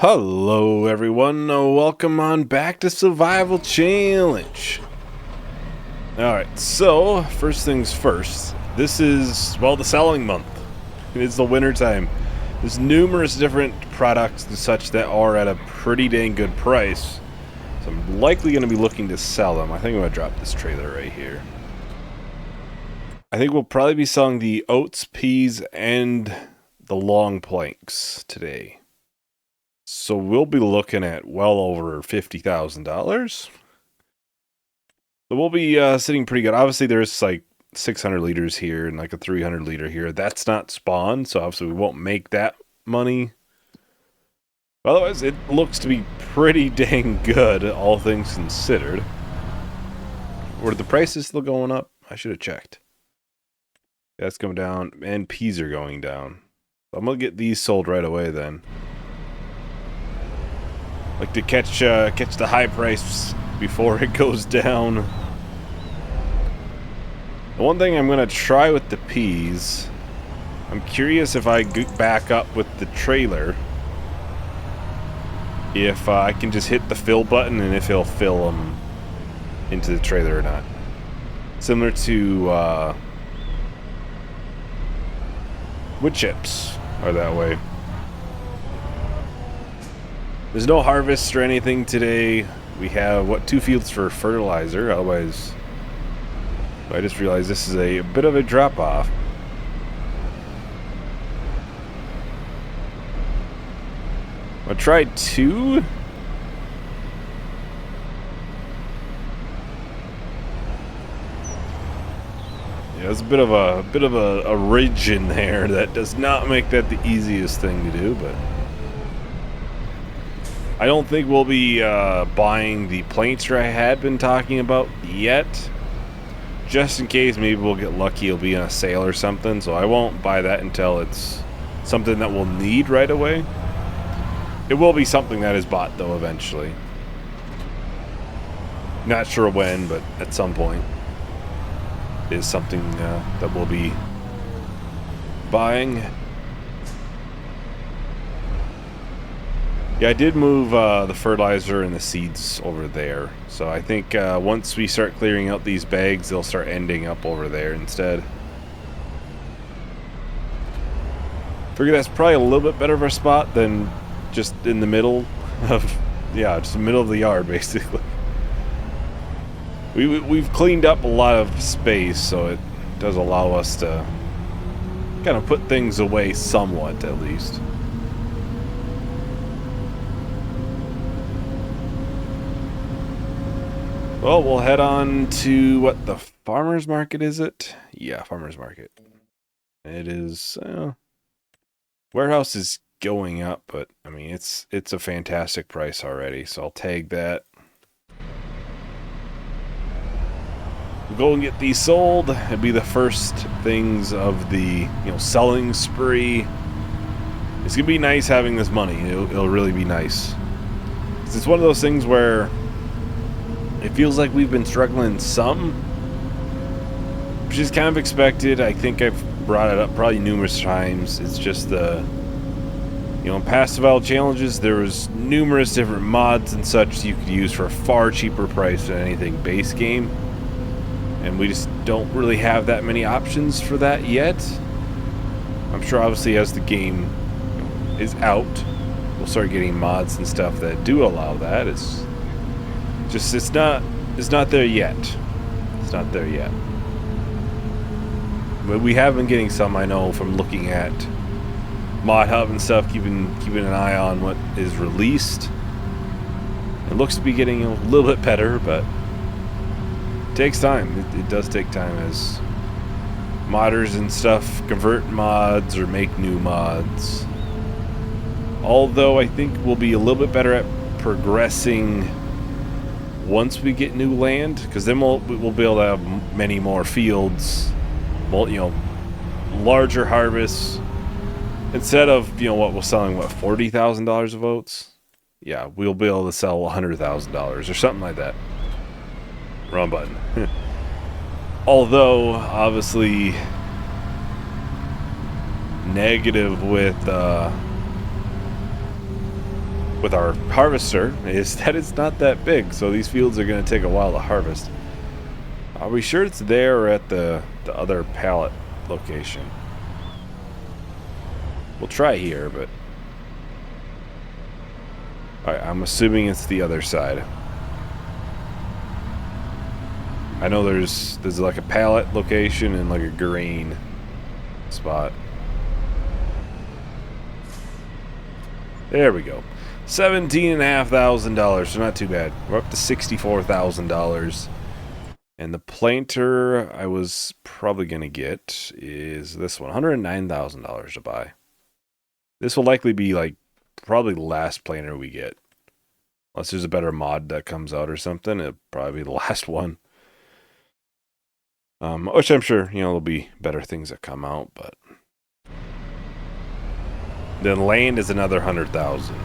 Hello everyone, welcome on back to Survival Challenge. Alright, so first things first, this is, well, the selling month. It's the winter time. There's numerous different products and such that are at a pretty dang good price. So I'm likely going to be looking to sell them. I think I'm going to drop this trailer right here. I think we'll probably be selling the oats, peas, and the long planks today. So we'll be looking at well over $50,000. So we'll be sitting pretty good. Obviously, there's like 600 liters here and like a 300 liter here. That's not spawned, so obviously we won't make that money. Otherwise, it looks to be pretty dang good, all things considered. Were the prices still going up? I should have checked. That's going down, and peas are going down. So I'm going to get these sold right away then. Like to catch the high price before it goes down. The one thing I'm gonna try with the peas, I'm curious if I back up with the trailer, if I can just hit the fill button and if it'll fill them into the trailer or not. Similar to wood chips are that way. There's no harvest or anything today. We have, what, 2 fields for fertilizer. Otherwise, I just realized this is a bit of a drop-off. I tried 2. Yeah, there's a bit of a ridge in there that does not make that the easiest thing to do, but I don't think we'll be buying the planter I had been talking about yet. Just in case, maybe we'll get lucky, it'll be in a sale or something. So I won't buy that until it's something that we'll need right away. It will be something that is bought, though, eventually. Not sure when, but at some point. It is something that we'll be buying. Yeah, I did move the fertilizer and the seeds over there. So I think once we start clearing out these bags, they'll start ending up over there instead. Figure that's probably a little bit better of a spot than just in the middle of, yeah, just the middle of the yard, basically. We've cleaned up a lot of space, so it does allow us to kind of put things away somewhat, at least. Well, we'll head on to, what, the farmer's market, is it? Yeah, farmer's market. It is, warehouse is going up, but, I mean, it's a fantastic price already, so I'll tag that. We'll go and get these sold. It'll be the first things of the, selling spree. It's going to be nice having this money. It'll really be nice. It's one of those things where it feels like we've been struggling some, which is kind of expected. I think I've brought it up probably numerous times. It's just the, in past survival challenges, there was numerous different mods and such you could use for a far cheaper price than anything base game. And we just don't really have that many options for that yet. I'm sure obviously as the game is out, we'll start getting mods and stuff that do allow that. It's not there yet. It's not there yet. But we have been getting some, I know, from looking at Mod Hub and stuff, keeping an eye on what is released. It looks to be getting a little bit better, but it takes time. It does take time as modders and stuff convert mods or make new mods. Although I think we'll be a little bit better at progressing once we get new land, because then we'll be able to have many more fields, larger harvests. Instead of, what we're selling, what, $40,000 of oats? Yeah, we'll be able to sell $100,000 or something like that. Wrong button. Although, obviously, negative with with our harvester is that it's not that big, so these fields are going to take a while to harvest. Are we sure it's there or at the other pallet location? We'll try here, but... Alright, I'm assuming it's the other side. I know there's like a pallet location and like a grain spot. There we go. $17,500, so not too bad. We're up to $64,000. And the planter I was probably going to get is this one, $109,000 to buy. This will likely be like probably the last planter we get. Unless there's a better mod that comes out or something, it'll probably be the last one. Which I'm sure, you know, there'll be better things that come out, but... Then land is another 100,000.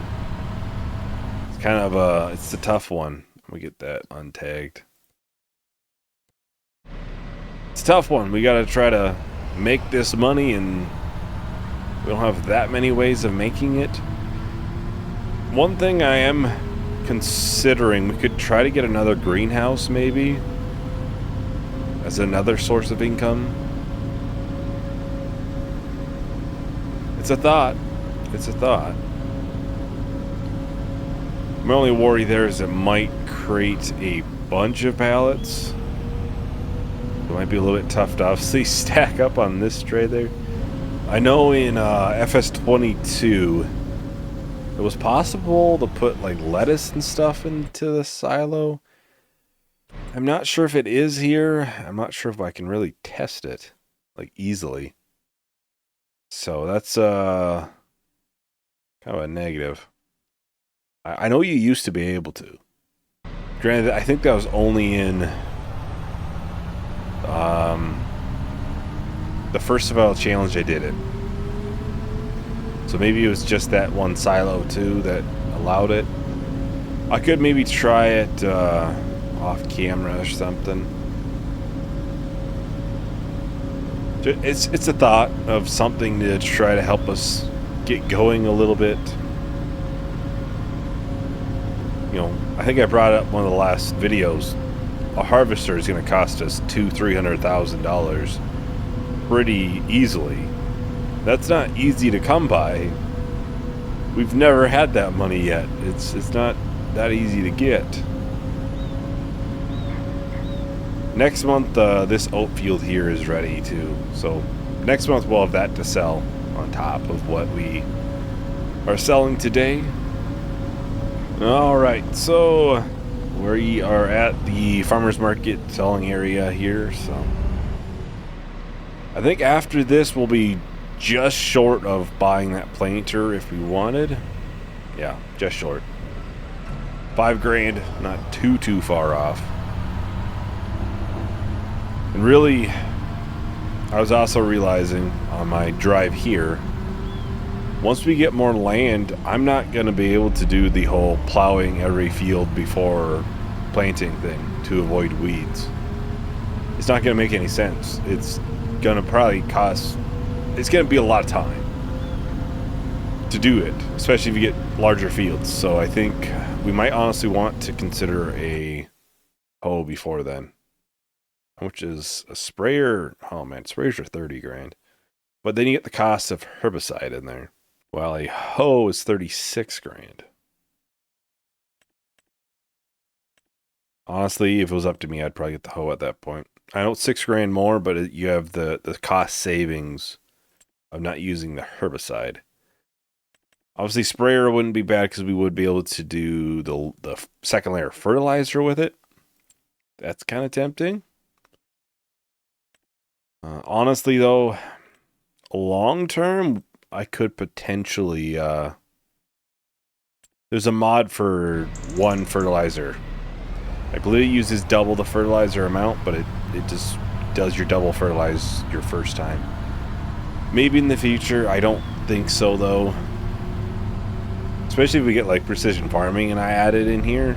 It's kind of it's a tough one. We get that untagged. It's a tough one. We gotta try to make this money, and we don't have that many ways of making it. One thing I am considering, we could try to get another greenhouse maybe as another source of income. It's a thought. It's a thought. My only worry there is it might create a bunch of pallets. It might be a little bit tough to obviously stack up on this tray there. I know in FS22 it was possible to put like lettuce and stuff into the silo. I'm not sure if it is here. I'm not sure if I can really test it like easily. So that's kind of a negative. I know you used to be able to. Granted, I think that was only in the first survival challenge I did it. So maybe it was just that one silo too that allowed it. I could maybe try it off camera or something. It's a thought of something to try to help us get going a little bit. You know, I think I brought up one of the last videos. A harvester is going to cost us $200,000 pretty easily. That's not easy to come by. We've never had that money yet. It's not that easy to get. Next month, this oat field here is ready too. So next month we'll have that to sell on top of what we are selling today. Alright, so we are at the farmer's market selling area here. So I think after this we'll be just short of buying that planter if we wanted. Yeah, just short. $5,000, not too far off. And really, I was also realizing on my drive here, once we get more land, I'm not going to be able to do the whole plowing every field before planting thing to avoid weeds. It's not going to make any sense. It's going to probably cost, it's going to be a lot of time to do it, especially if you get larger fields. So I think we might honestly want to consider a hoe before then. Which is a sprayer. Oh man, sprayers are $30,000. But then you get the cost of herbicide in there. While a hoe is $36,000. Honestly, if it was up to me, I'd probably get the hoe at that point. I know it's $6,000 more, but you have the cost savings of not using the herbicide. Obviously, sprayer wouldn't be bad because we would be able to do the second layer fertilizer with it. That's kind of tempting. Honestly, though, long term, I could potentially. There's a mod for one fertilizer. I believe it uses double the fertilizer amount, but it just does your double fertilize your first time. Maybe in the future, I don't think so though. Especially if we get like precision farming and I add it in here.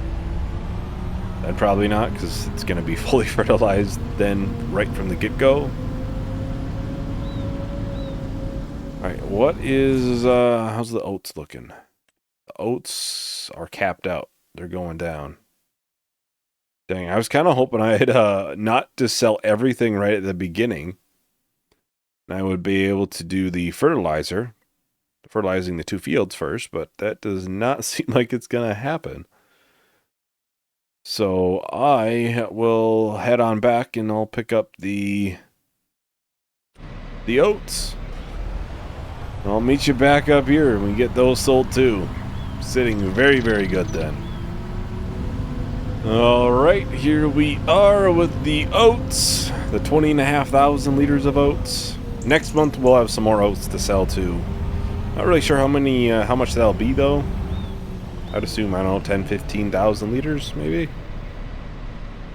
Then probably not, because it's going to be fully fertilized then right from the get-go. Alright, what is, how's the oats looking? The oats are capped out. They're going down. Dang, I was kind of hoping I had not to sell everything right at the beginning. I would be able to do the fertilizing the 2 fields first, but that does not seem like it's going to happen. So I will head on back and I'll pick up the oats. I'll meet you back up here and we get those sold too. Sitting very, very good then. Alright, here we are with the oats. The 20,500 liters of oats. Next month we'll have some more oats to sell too. Not really sure how much that'll be though. I'd assume, I don't know, 10, 15,000 liters maybe?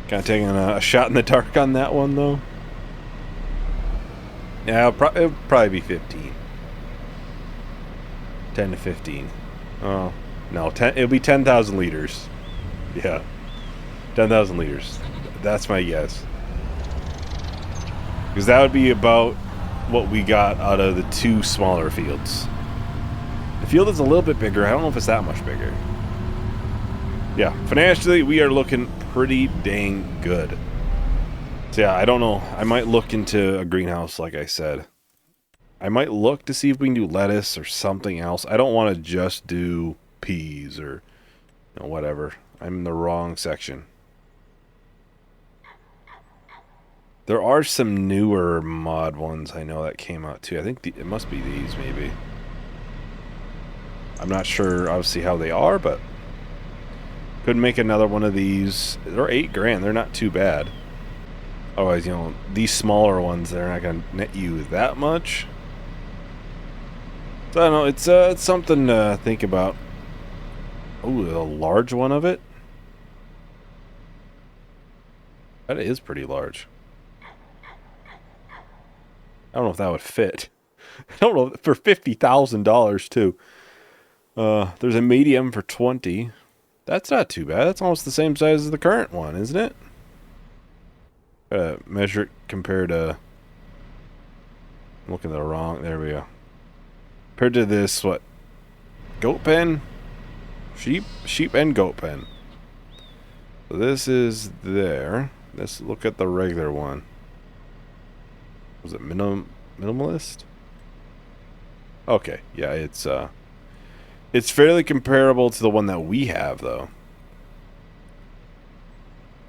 Kind of taking a shot in the dark on that one though. Yeah, it'll probably be 15. 10 to 15. Oh, no, it'll be 10,000 liters. Yeah, 10,000 liters. That's my guess. Because that would be about what we got out of the 2 smaller fields. The field is a little bit bigger. I don't know if it's that much bigger. Yeah, financially, we are looking pretty dang good. So yeah, I don't know. I might look into a greenhouse, like I said. I might look to see if we can do lettuce or something else. I don't want to just do peas or whatever. I'm in the wrong section. There are some newer mod ones I know that came out too. I think it must be these maybe. I'm not sure obviously how they are, but could make another one of these. They're $8,000. They're not too bad. Otherwise, these smaller ones, they're not going to net you that much. So I don't know. It's something to think about. Oh, a large one of it. That is pretty large. I don't know if that would fit. I don't know, for $50,000 too. There's a medium for 20. That's not too bad. That's almost the same size as the current one, isn't it? Measure it compared to... I'm looking at the wrong... There we go. Compared to this, what? Goat pen? Sheep and goat pen. So this is there. Let's look at the regular one. Was it minimalist? Okay, yeah, it's fairly comparable to the one that we have though.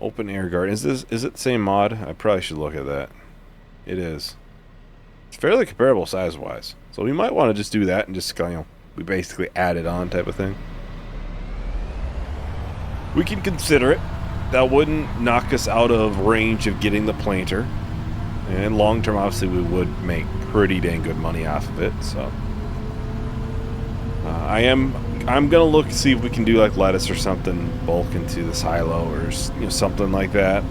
Open air garden. Is it the same mod? I probably should look at that. It is. It's fairly comparable size wise. So we might want to just do that and just we basically add it on type of thing. We can consider it. That wouldn't knock us out of range of getting the planter. And long term, obviously, we would make pretty dang good money off of it. So, I'm gonna look to see if we can do like lettuce or something, bulk into the silo or something like that.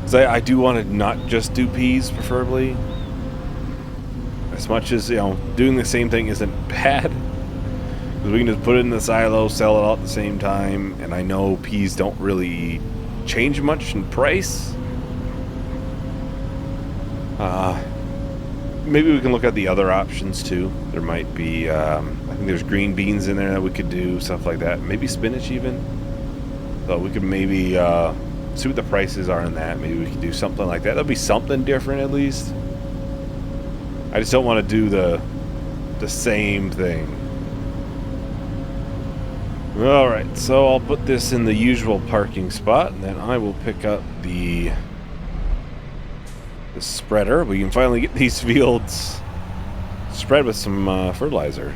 Cause I do want to not just do peas, preferably. As much as doing the same thing isn't bad. Because we can just put it in the silo, sell it all at the same time, and I know peas don't really change much in price. Maybe we can look at the other options too. There might be, I think there's green beans in there that we could do, stuff like that. Maybe spinach even. So we could maybe see what the prices are in that. Maybe we could do something like that. That'll be something different at least. I just don't want to do the same thing. Alright, so I'll put this in the usual parking spot, and then I will pick up the spreader. We can finally get these fields spread with some fertilizer.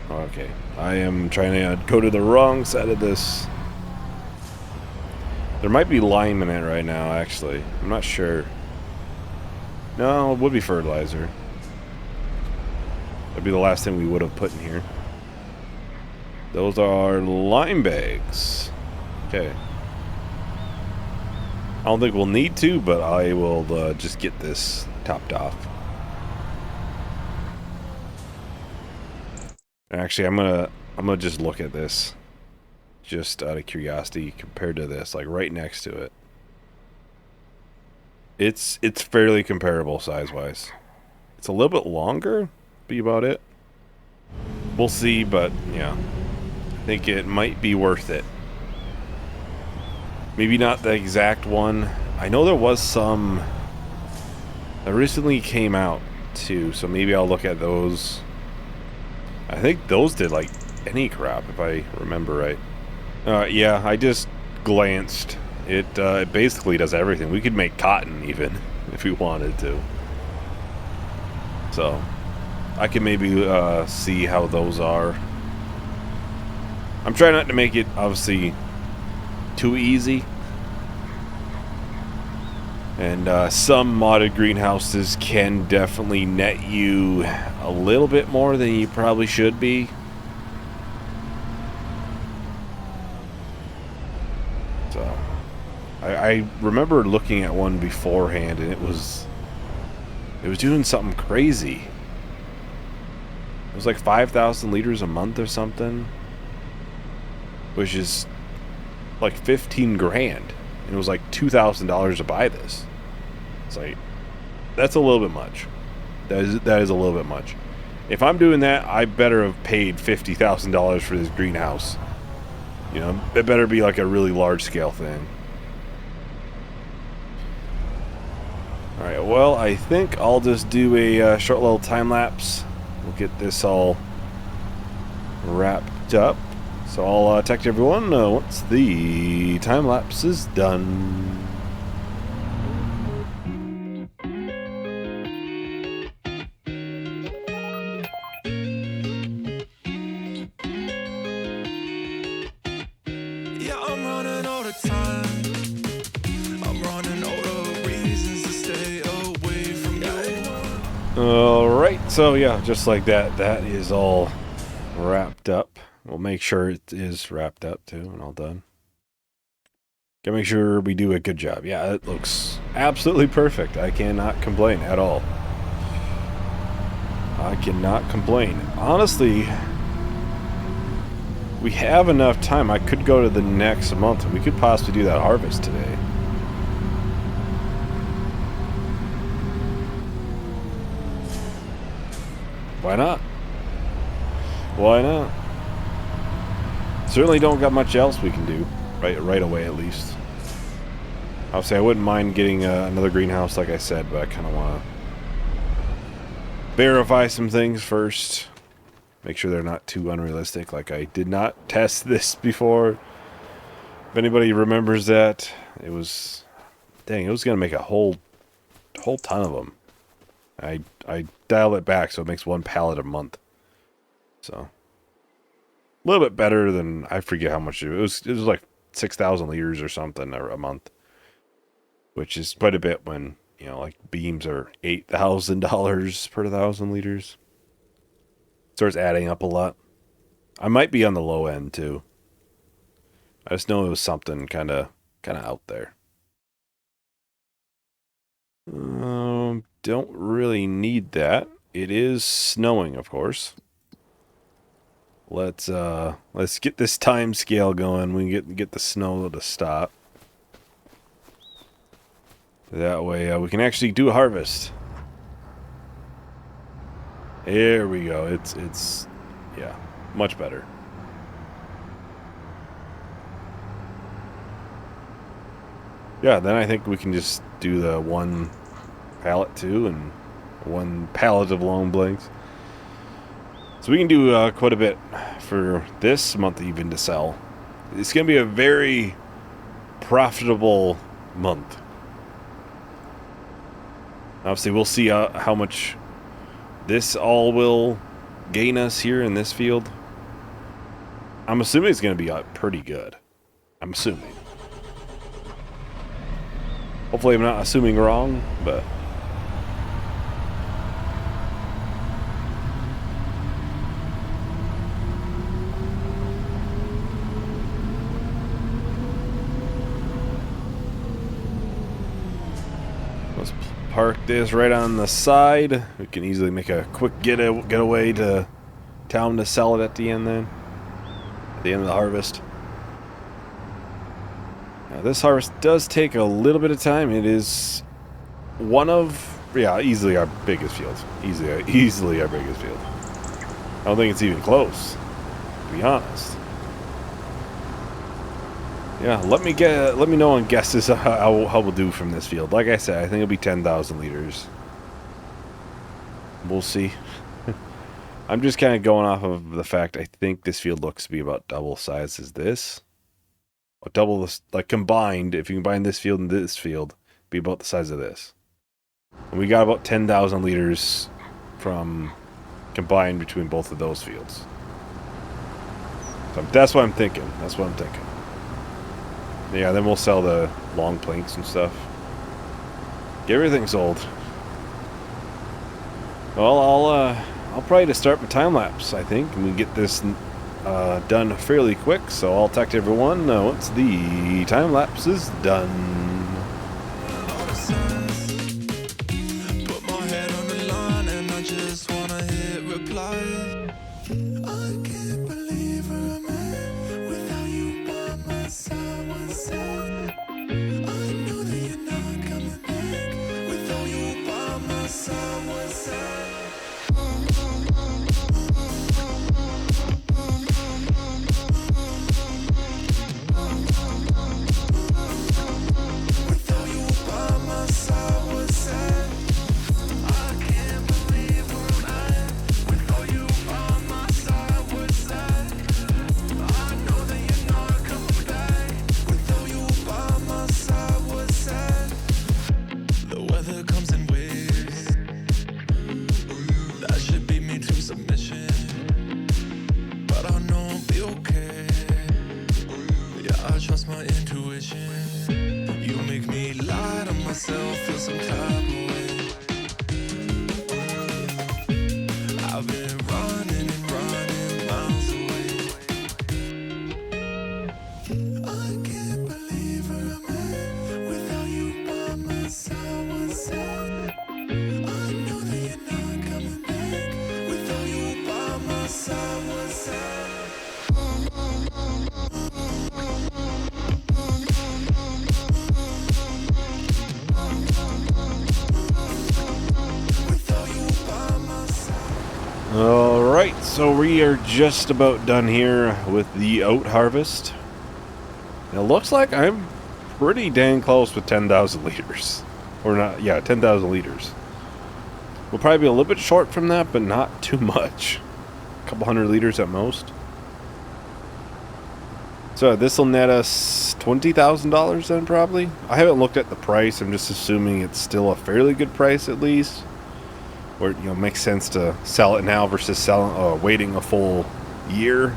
Okay, I am trying to go to the wrong side of this. There might be lime in it right now, actually. I'm not sure. No, it would be fertilizer. That'd be the last thing we would have put in here. Those are lime bags. Okay. I don't think we'll need to, but I will just get this topped off. Actually, I'm gonna just look at this, just out of curiosity, compared to this, like right next to it. It's fairly comparable size-wise. It's a little bit longer, be about it. We'll see, but yeah, I think it might be worth it. Maybe not the exact one. I know there was some that recently came out too, so maybe I'll look at those. I think those did like any crop, if I remember right. Yeah, I just glanced. It basically does everything. We could make cotton even if we wanted to. So I can maybe see how those are. I'm trying not to make it obviously too easy. And some modded greenhouses can definitely net you a little bit more than you probably should be. So I remember looking at one beforehand, and it was doing something crazy. It was like 5,000 liters a month or something, which is like 15 grand. And it was like $2,000 to buy this. It's like, that's a little bit much. That is a little bit much. If I'm doing that, I better have paid $50,000 for this greenhouse. You know, it better be like a really large scale thing. Alright, well, I think I'll just do a short little time lapse. We'll get this all wrapped up. So I'll text everyone once the time lapse is done. Yeah, I'm running out of time. I'm running out of reasons to stay away from you. Alright, so yeah, just like that, that is all wrapped up. We'll make sure it is wrapped up too and all done. Gotta make sure we do a good job. Yeah, it looks absolutely perfect. I cannot complain at all. I cannot complain. Honestly, we have enough time. I could go to the next month and we could possibly do that harvest today. Why not? Why not? Certainly don't got much else we can do right away, at least. Obviously, I wouldn't mind getting another greenhouse, like I said, but I kind of want to verify some things first. Make sure they're not too unrealistic. Like, I did not test this before. If anybody remembers that, it was... Dang, it was going to make a whole ton of them. I dialed it back so it makes one pallet a month. So... a little bit better than, I forget how much it was. It was like 6,000 liters or something a month, which is quite a bit when, you know, like beams are $8,000 per 1,000 liters. Starts adding up a lot. I might be on the low end too. I just know it was something kind of out there. Don't really need that. It is snowing, of course. Let's get this time scale going. We can get the snow to stop. That way we can actually do a harvest. There we go. It's yeah, much better. Yeah, then I think we can just do the one pallet too and one pallet of long blanks. So we can do quite a bit for this month even to sell. It's going to be a very profitable month. Obviously, we'll see how much this all will gain us here in this field. I'm assuming it's going to be pretty good. I'm assuming. Hopefully I'm not assuming wrong, but... let's park this right on the side. We can easily make a quick getaway to town to sell it at the end then. At the end of the harvest. Now, this harvest does take a little bit of time. It is one of yeah, easily our biggest field. Easily our biggest field. I don't think it's even close, to be honest. Yeah, let me know on guesses how we'll do from this field. Like I said, I think it'll be 10,000 liters. We'll see. I'm just kind of going off of the fact I think this field looks to be about double size as this. Or double this, like combined, if you combine this field and this field, be about the size of this. And we got about 10,000 liters from combined between both of those fields. So that's what I'm thinking. That's what I'm thinking. Yeah, then we'll sell the long planks and stuff. Get everything sold. Well, I'll probably just start my time lapse, I think, and we get this done fairly quick. So I'll talk to everyone once the time lapse is done. Put my head on the line and I just wanna hit reply. I can't believe where I'm at without you by my side. I know that you're not coming back without you by my side. Without you by my side. I can't believe where I'm at without you by my side. I know that you're not coming back without you by my side. The weather comes in waves that should beat me to submission, but I know I'll be okay. Yeah, I trust my intuition. You make me lie to myself, feel some type of way. I've been running and running miles away. I can't believe where I'm at without you by my side. I know that you're not coming back without you by my side. Alright, so we are just about done here with the oat harvest. It looks like I'm pretty dang close with 10,000 liters. Or not, yeah, 10,000 liters. We'll probably be a little bit short from that, but not too much. A couple hundred liters at most. So this will net us $20,000 then, probably. I haven't looked at the price. I'm just assuming it's still a fairly good price at least. Or, you know, makes sense to sell it now versus waiting a full year.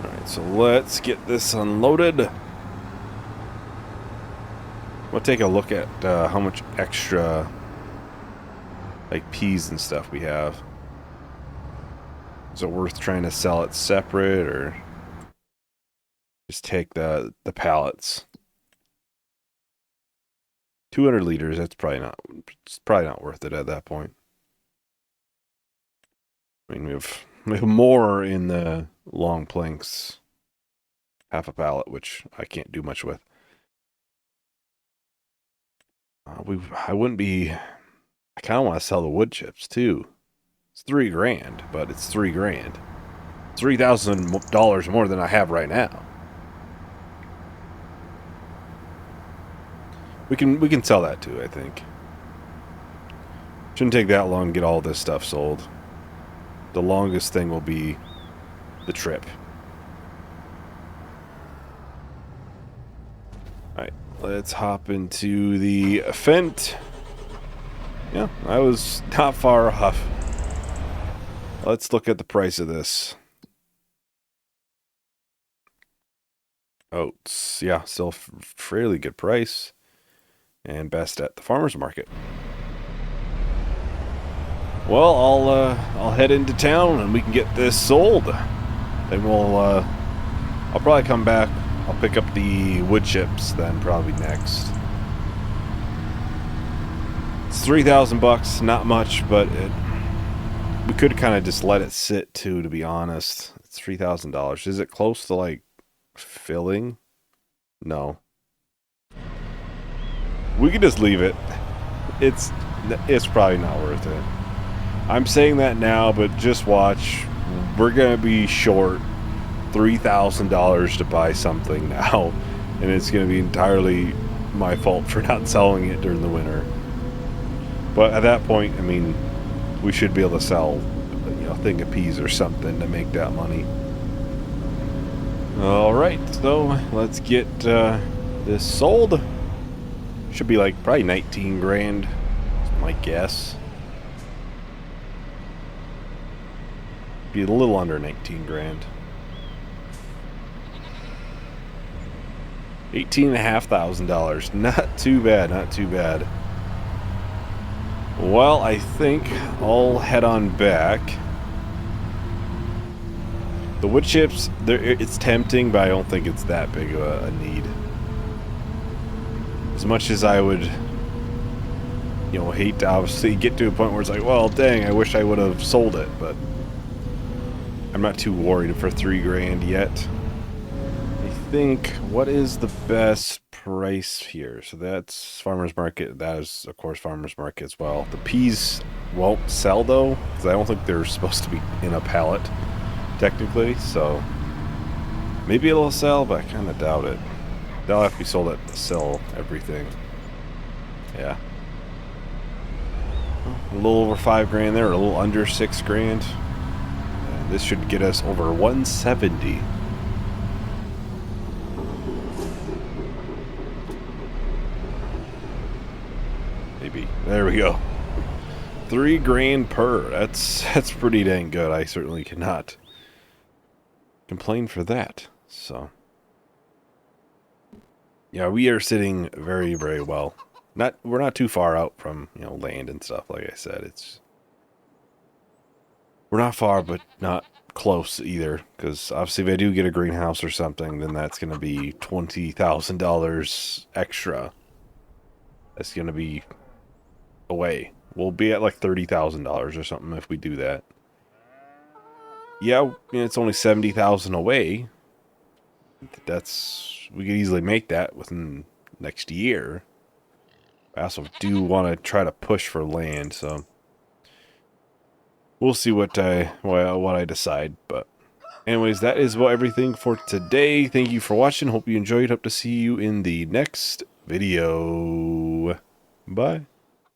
Alright, so let's get this unloaded. We'll take a look at how much extra, like, peas and stuff we have. Is it worth trying to sell it separate, or just take the pallets? 200 liters, it's probably not worth it at that point. I mean, we have more in the long planks. Half a pallet, which I can't do much with. I wouldn't be... I kind of want to sell the wood chips, too. It's $3,000, but it's $3,000. $3,000 more than I have right now. We can sell that too, I think. Shouldn't take that long to get all this stuff sold. The longest thing will be the trip. Alright, let's hop into the Fent. Yeah, I was not far off. Let's look at the price of this. Oats. Yeah, still fairly good price. And best at the farmer's market. Well, I'll head into town and we can get this sold. Then I'll probably come back. I'll pick up the wood chips then probably next. It's $3,000, not much, but we could kind of just let it sit too, to be honest. It's $3,000. Is it close to like filling? No. We could just leave it. It's probably not worth it. I'm saying that now, but just watch. We're going to be short $3,000 to buy something now, and it's going to be entirely my fault for not selling it during the winter. But at that point, I mean, we should be able to sell, a thing of peas or something to make that money. Alright, so let's get this sold. Should be like probably 19 grand, is my guess. Be a little under 19 grand. $18,500. Not too bad, not too bad. Well, I think I'll head on back. The wood chips, it's tempting, but I don't think it's that big of a need. As much as I would, hate to obviously get to a point where it's like, well, dang, I wish I would have sold it, but I'm not too worried for 3 grand yet. I think, what is the best price here? So that's farmer's market. That is, of course, farmer's market as well. The peas won't sell, though, because I don't think they're supposed to be in a pallet, technically, so maybe it'll sell, but I kind of doubt it. They'll have to be sold at sell everything. Yeah. A little over 5 grand there, a little under 6 grand. And this should get us over 170. Maybe. There we go. 3 grand per. That's pretty dang good. I certainly cannot complain for that. So yeah, we are sitting very, very well. We're not too far out from, land and stuff, like I said. We're not far, but not close either, because obviously if I do get a greenhouse or something, then that's going to be $20,000 extra. That's going to be away. We'll be at like $30,000 or something if we do that. Yeah, it's only $70,000 away. We could easily make that within next year. I also do want to try to push for land, so we'll see what I decide. But anyways, that is everything for today. Thank you for watching. Hope you enjoyed. Hope to see you in the next video. Bye.